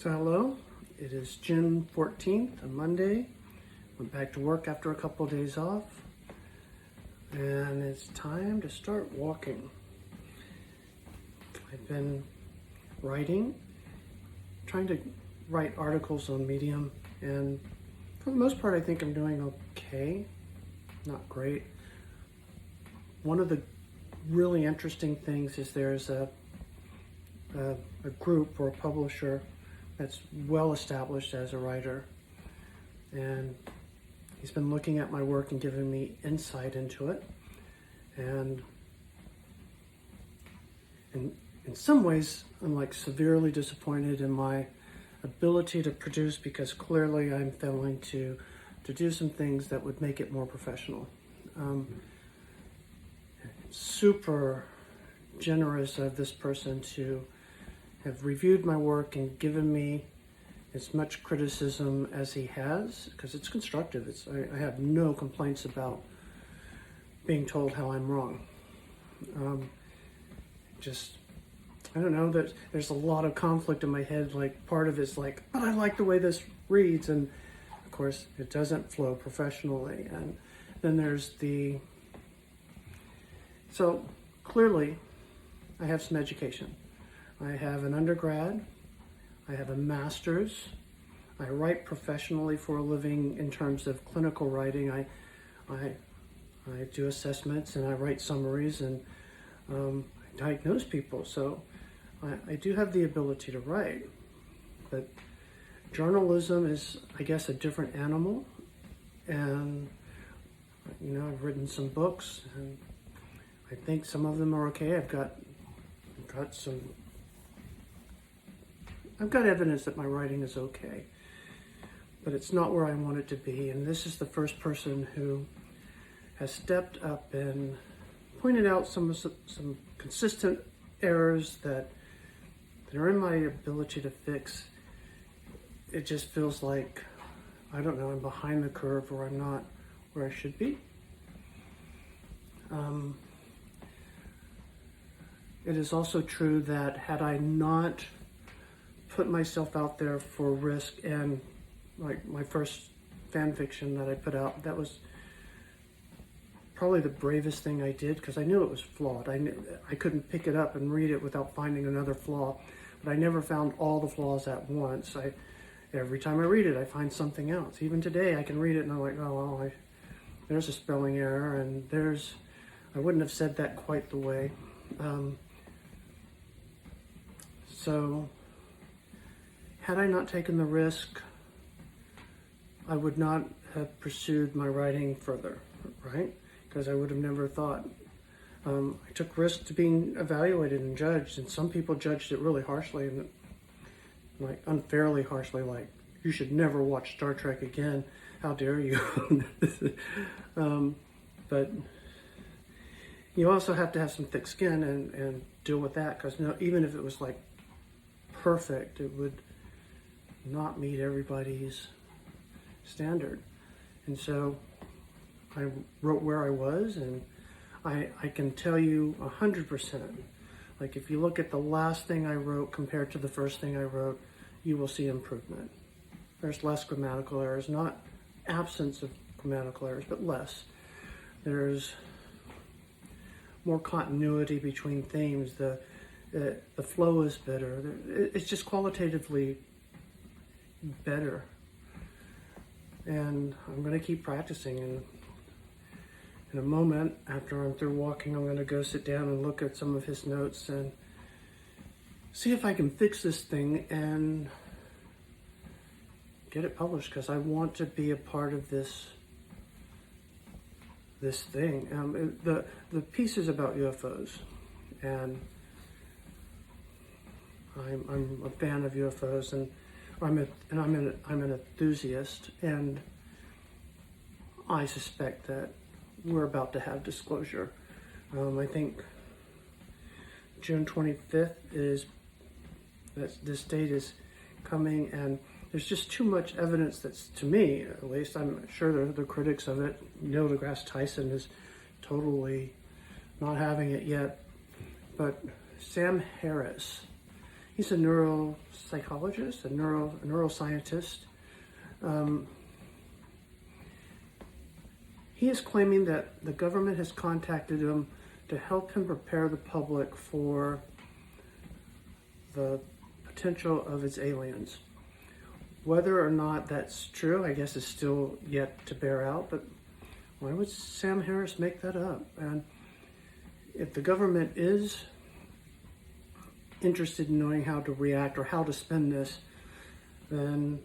So hello, it is June 14th, a Monday. Went back to work after a couple of days off, and it's time to start walking. I've been writing, trying to write articles on Medium, and for the most part I think I'm doing okay, not great. One of the really interesting things is there's a group or a publisher that's well established as a writer, and he's been looking at my work and giving me insight into it, and in some ways I'm like severely disappointed in my ability to produce, because clearly I'm failing to do some things that would make it more professional. Super generous of this person to have reviewed my work and given me as much criticism as he has, because it's constructive. I have no complaints about being told how I'm wrong. I don't know, there's a lot of conflict in my head. Like, part of it's like, but I like the way this reads, and of course it doesn't flow professionally. And then there's so clearly I have some education. I have an undergrad, I have a master's, I write professionally for a living in terms of clinical writing. I do assessments and I write summaries, and I diagnose people. So I do have the ability to write, but journalism is, I guess, a different animal. And I've written some books, and I think some of them are okay. I've got evidence that my writing is okay, but it's not where I want it to be. And this is the first person who has stepped up and pointed out some consistent errors that are in my ability to fix. It just feels like, I don't know, I'm behind the curve, or I'm not where I should be. It is also true that had I not put myself out there for risk, and like my first fan fiction that I put out, that was probably the bravest thing I did, because I knew it was flawed. I couldn't pick it up and read it without finding another flaw, but I never found all the flaws at once. Every time I read it, I find something else. Even today, I can read it and I'm like, oh, well, there's a spelling error, and I wouldn't have said that quite the way. So had I not taken the risk, I would not have pursued my writing further, right? Because I would have never thought. I took risks to being evaluated and judged, and some people judged it really harshly, and like unfairly harshly, like, you should never watch Star Trek again. How dare you? But you also have to have some thick skin and deal with that, because even if it was like perfect, it would not meet everybody's standard. And so I wrote where I was, and I can tell you 100%, like, if you look at the last thing I wrote compared to the first thing I wrote, you will see improvement. There's less grammatical errors, not absence of grammatical errors, but less. There's more continuity between themes. The flow is better. It's just qualitatively better. And I'm going to keep practicing. And in a moment, after I'm through walking, I'm going to go sit down and look at some of his notes and see if I can fix this thing and get it published, because I want to be a part of this thing. The piece is about UFOs, and I'm a fan of UFOs, and I'm an enthusiast, and I suspect that we're about to have disclosure. I think June 25th this date is coming, and there's just too much evidence that's, to me at least, I'm sure the critics of it, Neil deGrasse Tyson is totally not having it yet, but Sam Harris, He's a neuropsychologist, a neuroscientist. He is claiming that the government has contacted him to help him prepare the public for the potential of its aliens. Whether or not that's true, I guess, is still yet to bear out, but why would Sam Harris make that up? And if the government is interested in knowing how to react or how to spend this, then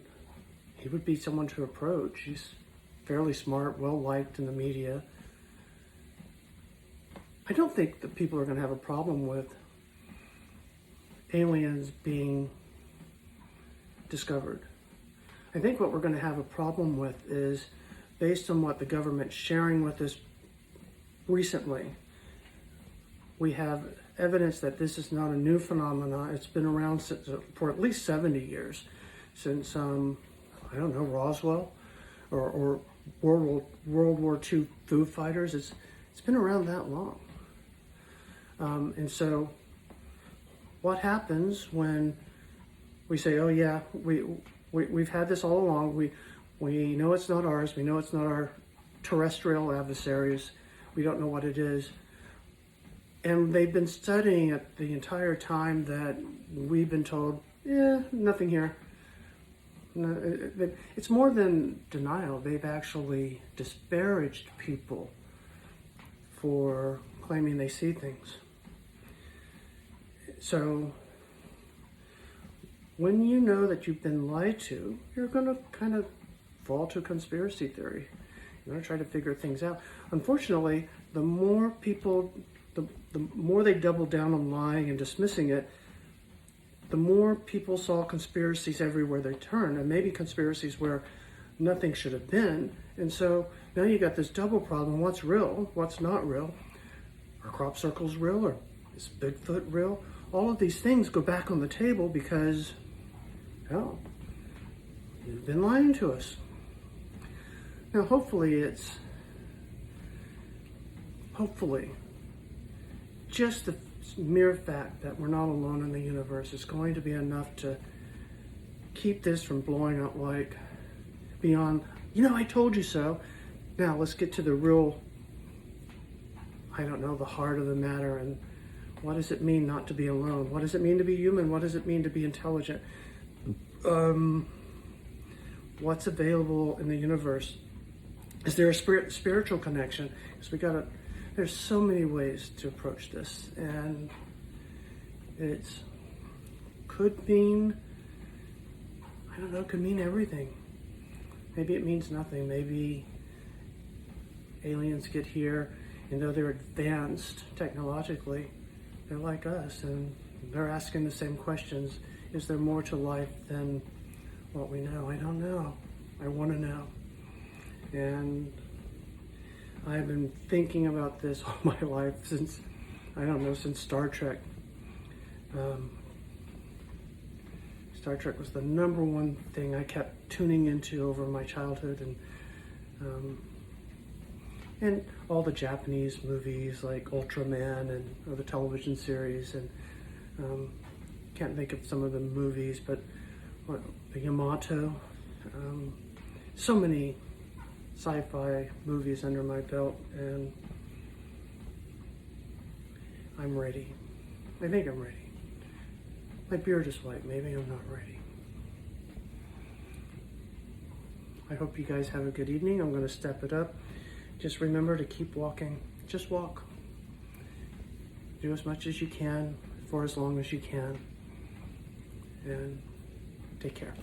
he would be someone to approach. He's fairly smart, well-liked in the media. I don't think that people are going to have a problem with aliens being discovered. I think what we're going to have a problem with is, based on what the government's sharing with us recently, we have evidence that this is not a new phenomenon. It's been around for at least 70 years, since, I don't know, Roswell or World War II Foo Fighters. It's been around that long. And so what happens when we say, oh yeah, we've had this all along, we know it's not ours, we know it's not our terrestrial adversaries, we don't know what it is, and they've been studying it the entire time that we've been told, yeah, nothing here. It's more than denial. They've actually disparaged people for claiming they see things. So when you know that you've been lied to, you're going to kind of fall to conspiracy theory. You're going to try to figure things out. Unfortunately, the more people, the more they double down on lying and dismissing it, the more people saw conspiracies everywhere they turn, and maybe conspiracies where nothing should have been. And so now you got this double problem. What's real? What's not real? Are crop circles real? Or is Bigfoot real? All of these things go back on the table because, oh, you've been lying to us. Now, hopefully, just the mere fact that we're not alone in the universe is going to be enough to keep this from blowing up like beyond, I told you so. Now, let's get to the real, the heart of the matter, and what does it mean not to be alone? What does it mean to be human? What does it mean to be intelligent? What's available in the universe? Is there a spiritual connection? Because there's so many ways to approach this, and it could mean, could mean everything. Maybe it means nothing. Maybe aliens get here, and though they're advanced technologically, they're like us, and they're asking the same questions. Is there more to life than what we know? I don't know. I want to know. And I've been thinking about this all my life since Star Trek. Star Trek was the number one thing I kept tuning into over my childhood, and all the Japanese movies like Ultraman or the television series, and can't think of some of the movies, but the Yamato, so many sci-fi movies under my belt, and I'm ready. I think I'm ready. My beard is white. Maybe I'm not ready. I hope you guys have a good evening. I'm going to step it up. Just remember to keep walking. Just walk. Do as much as you can for as long as you can. And take care.